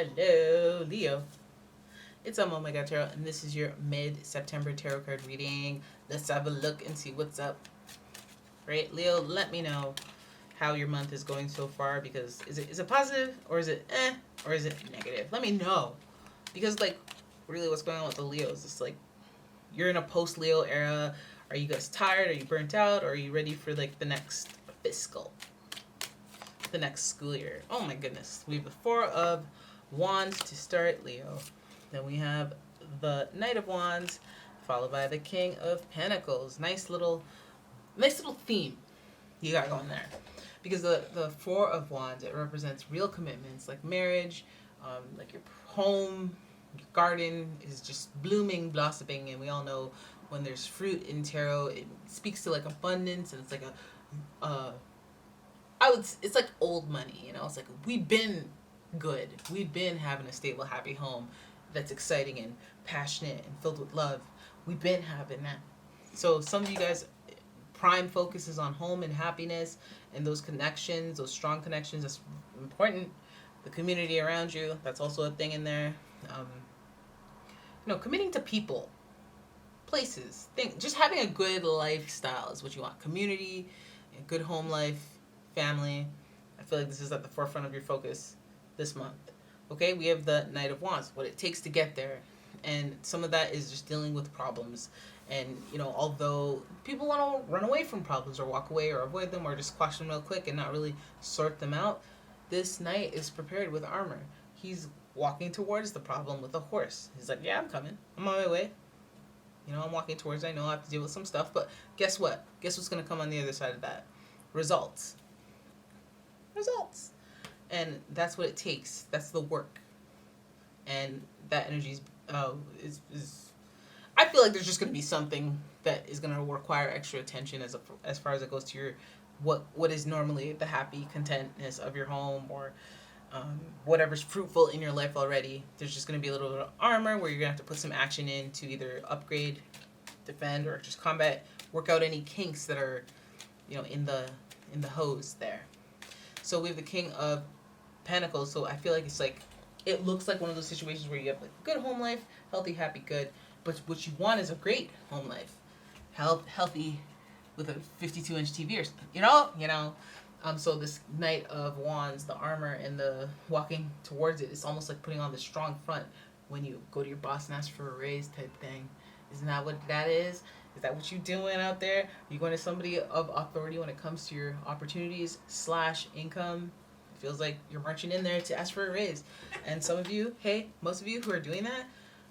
Hello, Leo. It's OMG, and this is your mid-September tarot card reading. Let's have a look and see what's up. Right, Leo, let me know how your month is going so far, because is it positive, or is it or is it negative? Let me know. Because, like, really what's going on with the Leos, it's like you're in a post-Leo era. Are you guys tired? Are you burnt out? Or are you ready for, like, the next school year? Oh my goodness. We have the Four of Wands to start, Leo. Then we have the Knight of Wands, followed by the King of Pentacles. Nice little theme you got going there. Because the Four of Wands, it represents real commitments, like marriage, like your home, your garden is just blooming, blossoming, and we all know when there's fruit in tarot, it speaks to like abundance, and it's like it's like old money, you know? It's like we've been good. We've been having a stable, happy home that's exciting and passionate and filled with love. We've been having that. So some of you guys, prime focus is on home and happiness and those connections, those strong connections. That's important. The community around you, that's also a thing in there. Committing to people, places, things. Just having a good lifestyle is what you want. Community, a good home life, family. I feel like this is at the forefront of your focus this month. Okay, we have the Knight of Wands, what it takes to get there. And some of that is just dealing with problems. And, although people want to run away from problems or walk away or avoid them or just squash them real quick and not really sort them out, this knight is prepared with armor. He's walking towards the problem with a horse. He's like, yeah, I'm coming. I'm on my way. I'm walking towards it. I know I have to deal with some stuff. But guess what? Guess what's going to come on the other side of that? Results. And that's what it takes. That's the work. And that energy is I feel like there's just going to be something that is going to require extra attention as far as it goes to your what is normally the happy contentness of your home, or whatever's fruitful in your life already. There's just going to be a little bit of armor where you're going to have to put some action in to either upgrade, defend, or just combat, work out any kinks that are in the hose there. So we have the King of Pentacles. So I feel like it looks like one of those situations where you have like a good home life, healthy, happy, good. But what you want is a great home life, healthy, with a 52-inch TV or something, So this Knight of Wands, the armor and the walking towards it, it's almost like putting on the strong front when you go to your boss and ask for a raise type thing. Isn't that what that is? Is that what you're doing out there? Are you going to somebody of authority when it comes to your opportunities / income? It feels like you're marching in there to ask for a raise. And some of you, most of you who are doing that,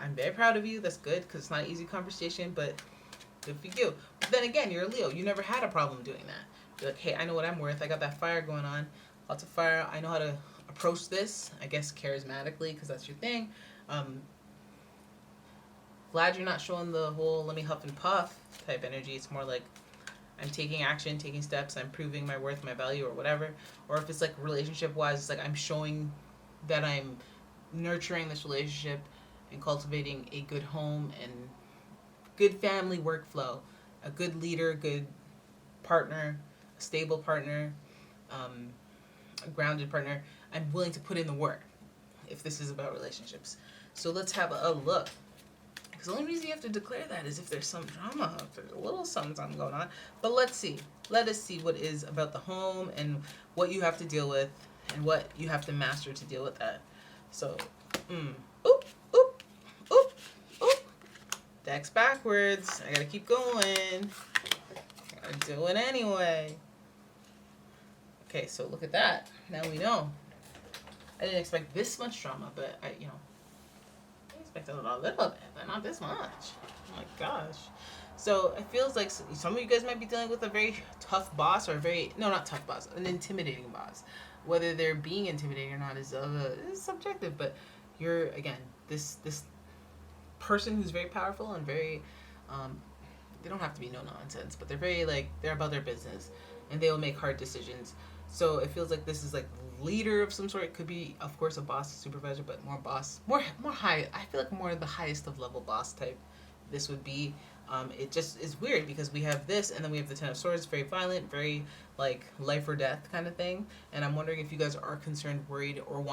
I'm very proud of you. That's good, because it's not an easy conversation, but good for you. But then again, you're a Leo. You never had a problem doing that. You're like, hey, I know what I'm worth. I got that fire going on. Lots of fire. I know how to approach this, I guess, charismatically, because that's your thing. Glad you're not showing the whole let me huff and puff type energy. It's more like I'm taking action, taking steps, I'm proving my worth, my value, or whatever. Or if it's like relationship-wise, it's like I'm showing that I'm nurturing this relationship and cultivating a good home and good family workflow, a good leader, good partner, a stable partner, a grounded partner. I'm willing to put in the work if this is about relationships. So let's have a look. Because the only reason you have to declare that is if there's some drama, if there's a little something going on. But let's see. Let us see what is about the home and what you have to deal with and what you have to master to deal with that. So, oop. Deck's backwards. I gotta keep going. I gotta do it anyway. Okay, so look at that. Now we know. I didn't expect this much drama, but I expected a little bit, but not this much. Oh my gosh. So it feels like some of you guys might be dealing with a very tough boss, or not tough boss, an intimidating boss. Whether they're being intimidating or not is subjective, but you're, again, this person who's very powerful and very, they don't have to be no nonsense, but they're very, they're about their business, and they will make hard decisions. So it feels like this is like leader of some sort. It could be, of course, a boss, a supervisor, but more high. I feel like more the highest of level boss type this would be. It just is weird because we have this, and then we have the Ten of Swords, very violent, very like life or death kind of thing. And I'm wondering if you guys are concerned, worried, or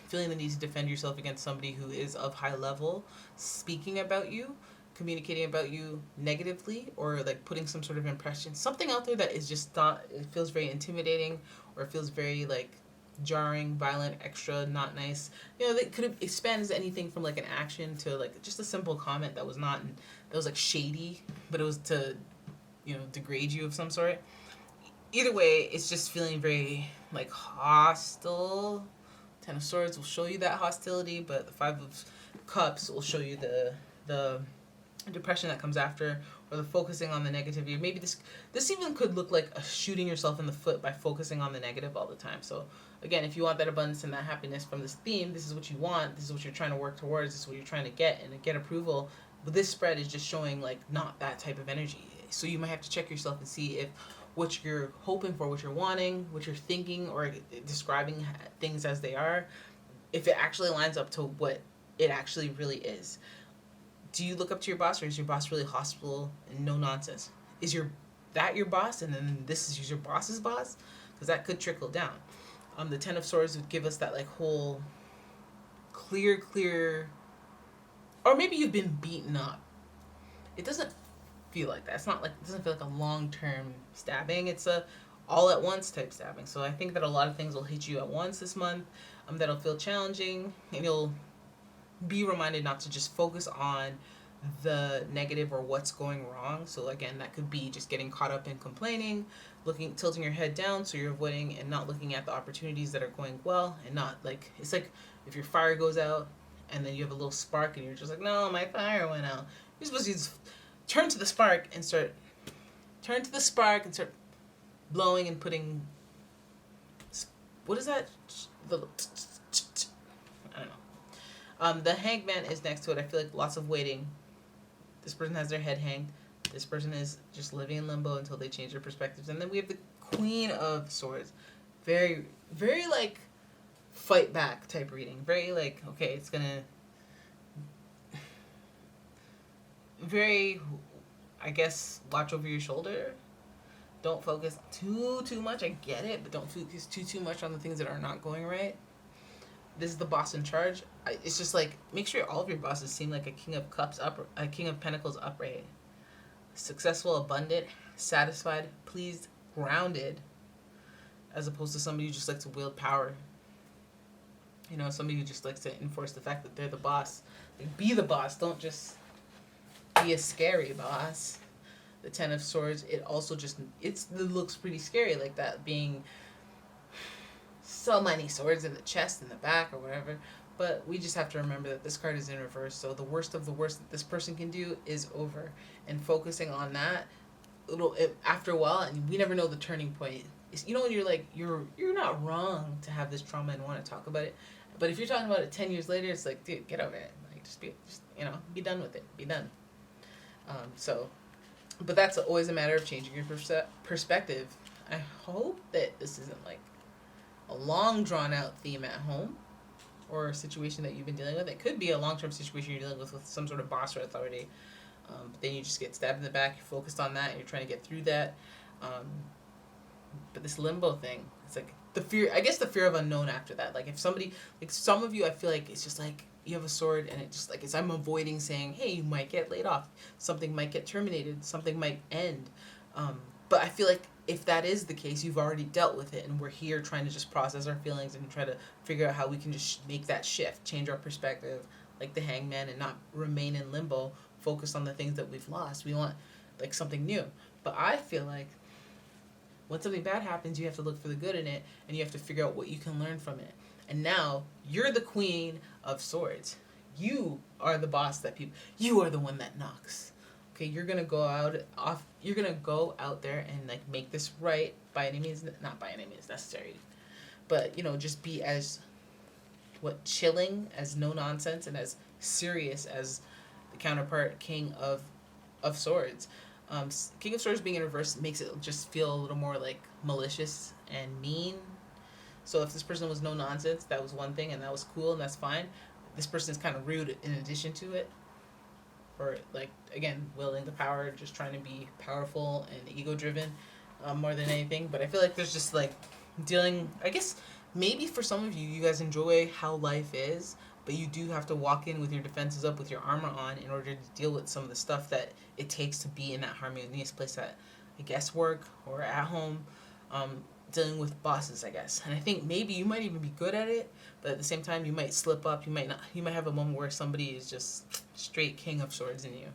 feeling the need to defend yourself against somebody who is of high level, speaking about you, communicating about you negatively, or like putting some sort of impression, something out there that is just not, it feels very intimidating, or it feels very like jarring, violent, extra, not nice. You know, that could have expanded as anything from like an action to like just a simple comment that was not, that was like shady, but it was to, you know, degrade you of some sort. Either way, it's just feeling very like hostile. Ten of Swords will show you that hostility, but the Five of Cups will show you the depression that comes after, or the focusing on the negativity. Maybe this even could look like a shooting yourself in the foot by focusing on the negative all the time. So again, if you want that abundance and that happiness from this theme, this is what you want, this is what you're trying to work towards, this is what you're trying to get, and to get approval. But this spread is just showing like not that type of energy. So you might have to check yourself and see if what you're hoping for, what you're wanting, what you're thinking, or describing things as they are, if it actually lines up to what it actually really is. Do you look up to your boss, or is your boss really hostile and no nonsense? Is that your boss, and then this is your boss's boss? Because that could trickle down. The Ten of Swords would give us that like whole clear, or maybe you've been beaten up. It doesn't feel like that. It's not like, it doesn't feel like a long-term stabbing. It's a all at once type stabbing. So I think that a lot of things will hit you at once this month. That'll feel challenging, and you'll be reminded not to just focus on the negative or what's going wrong. So again, that could be just getting caught up in complaining, tilting your head down, so you're avoiding and not looking at the opportunities that are going well, and not like, it's like if your fire goes out and then you have a little spark and you're just like, no, my fire went out. You're supposed to just turn to the spark and start blowing and putting, what is that? I don't know. The Hangman is next to it. I feel like lots of waiting. This person has their head hanged. This person is just living in limbo until they change their perspectives. And then we have the Queen of Swords. Very, very like fight back type reading. Very like, okay, it's gonna, very, I guess, watch over your shoulder. Don't focus too much. I get it, but don't focus too much on the things that are not going right. This is the boss in charge. It's just like, make sure all of your bosses seem like a King of Cups a King of Pentacles upright. Successful, abundant, satisfied, pleased, grounded, as opposed to somebody who just likes to wield power. You know, somebody who just likes to enforce the fact that they're the boss. Like, be the boss. Don't just be a scary boss. The Ten of Swords, it also just, it looks pretty scary, like that being so many swords in the chest, in the back, or whatever. But we just have to remember that this card is in reverse, so the worst of the worst that this person can do is over. And focusing on that, after a while, and we never know the turning point. You know, when you're like, you're not wrong to have this trauma and want to talk about it. But if you're talking about it 10 years later, it's like, dude, get over it. Like, just you know, be done with it. Be done. But that's always a matter of changing your perspective. I hope that this isn't like a long drawn out theme at home, or a situation that you've been dealing with. It could be a long-term situation you're dealing with some sort of boss or authority. But then you just get stabbed in the back, you're focused on that, and you're trying to get through that. But this limbo thing, it's like the fear of unknown after that. Like if somebody, like some of you, I feel like it's just like, you have a sword and it just like, I'm avoiding saying, hey, you might get laid off. Something might get terminated. Something might end. But I feel like if that is the case, you've already dealt with it, and we're here trying to just process our feelings and try to figure out how we can just make that shift, change our perspective, like the Hangman, and not remain in limbo, focus on the things that we've lost. We want like something new. But I feel like when something bad happens, you have to look for the good in it, and you have to figure out what you can learn from it. And now you're the Queen of Swords. You are the boss you are the one that knocks. Okay, you're gonna go out there and like make this right by any means, not by any means necessary, but you know, just be as chilling, as no nonsense, and as serious as the counterpart King of Swords. King of Swords being in reverse makes it just feel a little more like malicious and mean. So if this person was no nonsense, that was one thing, and that was cool, and that's fine. This person is kind of rude in addition to it. or like again wielding the power, just trying to be powerful and ego driven, more than anything. But I feel like there's just like dealing, I guess maybe for some of you, you guys enjoy how life is, but you do have to walk in with your defenses up, with your armor on, in order to deal with some of the stuff that it takes to be in that harmonious place at, I guess, work or at home, dealing with bosses, I guess. And I think maybe you might even be good at it, but at the same time, you might slip up. You might not. You might have a moment where somebody is just straight King of Swords in you,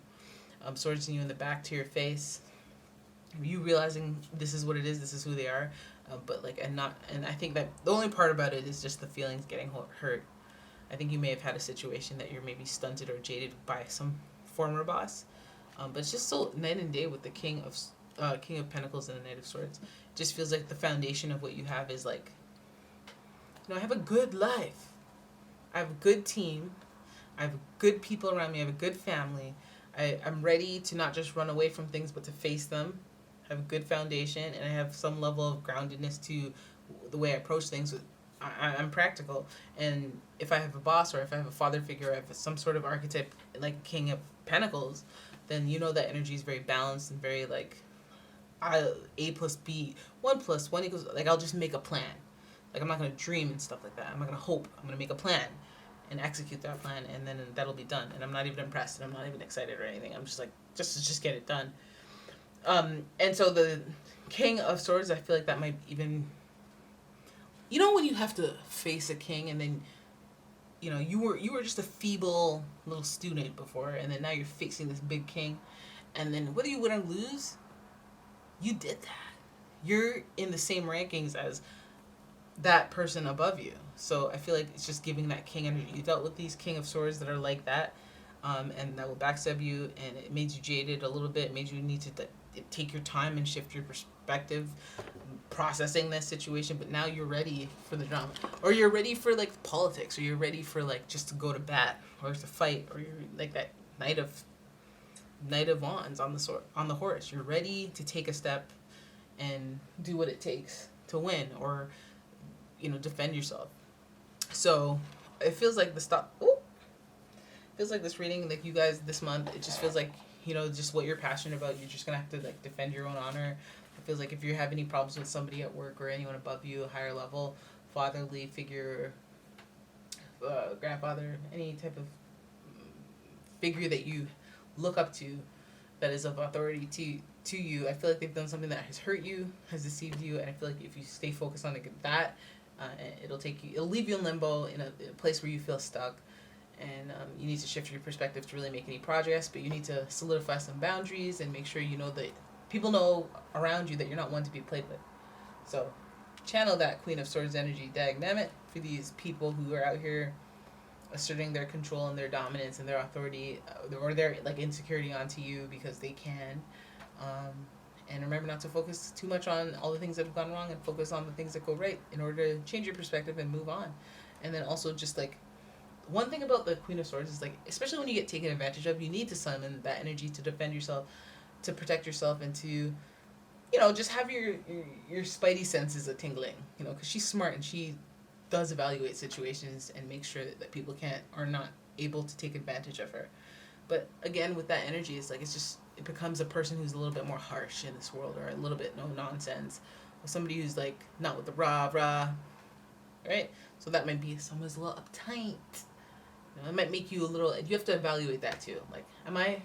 swords in you in the back to your face. You realizing this is what it is. This is who they are. But like, and not, and I think that the only part about it is just the feelings getting hurt. I think you may have had a situation that you're maybe stunted or jaded by some former boss, but it's just so night and day with the King of Pentacles and the Knight of Swords. It just feels like the foundation of what you have is like, I have a good life, I have a good team, I have good people around me, I have a good family. I'm ready to not just run away from things, but to face them. I have a good foundation, and I have some level of groundedness to the way I approach things. I'm practical, and if I have a boss, or if I have a father figure, or I have some sort of archetype like King of Pentacles, then you know that energy is very balanced and very like A plus B, 1 plus 1 equals, like I'll just make a plan. Like I'm not gonna dream and stuff like that. I'm not gonna hope. I'm gonna make a plan and execute that plan, and then that'll be done. And I'm not even impressed, and I'm not even excited or anything. I'm just like, just get it done. And so the King of Swords, I feel like that might even, when you have to face a king, and then, you were just a feeble little student before, and then now you're facing this big king, and then whether you win or lose, you did that. You're in the same rankings as that person above you. So I feel like it's just giving that king energy. You dealt with these King of Swords that are like that, and that will backstab you, and it made you jaded a little bit. It made you need to take your time and shift your perspective, processing this situation. But now you're ready for the drama, or you're ready for like politics, or you're ready for like just to go to bat or to fight, or you're like that Knight of Wands on the horse. You're ready to take a step and do what it takes to win, or defend yourself. So it feels like feels like this reading, like you guys this month, it just feels like, just what you're passionate about, you're just gonna have to like defend your own honor. It feels like if you have any problems with somebody at work, or anyone above you, a higher level, fatherly figure, grandfather, any type of figure that you look up to that is of authority to you, I feel like they've done something that has hurt you, has deceived you, and I feel like if you stay focused on that, it'll leave you in limbo, in a place where you feel stuck. And you need to shift your perspective to really make any progress, but you need to solidify some boundaries and make sure that people know around you that you're not one to be played with. So channel that Queen of Swords energy, dagnammit, for these people who are out here asserting their control and their dominance and their authority, or their like insecurity onto you because they can. And remember not to focus too much on all the things that have gone wrong, and focus on the things that go right in order to change your perspective and move on. And then also just like, one thing about the Queen of Swords is like, especially when you get taken advantage of, you need to summon that energy to defend yourself, to protect yourself, and to, just have your spidey senses a tingling, because she's smart and she does evaluate situations and make sure that people are not able to take advantage of her. But again, with that energy, it's like, it becomes a person who's a little bit more harsh in this world, or a little bit no nonsense, or somebody who's like not with the rah, right? So that might be someone's a little uptight. It might make you a little, you have to evaluate that too. Like, am I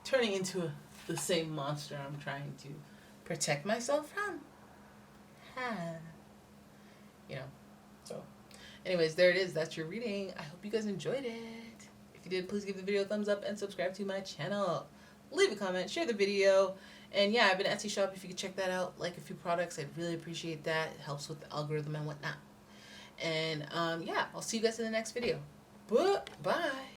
turning into the same monster I'm trying to protect myself from? So anyways, there it is. That's your reading. I hope you guys enjoyed it. If you did, please give the video a thumbs up and subscribe to my channel. Leave a comment, share the video. And yeah, I have an Etsy shop if you could check that out. Like a few products, I'd really appreciate that. It helps with the algorithm and whatnot. And yeah, I'll see you guys in the next video. Bye.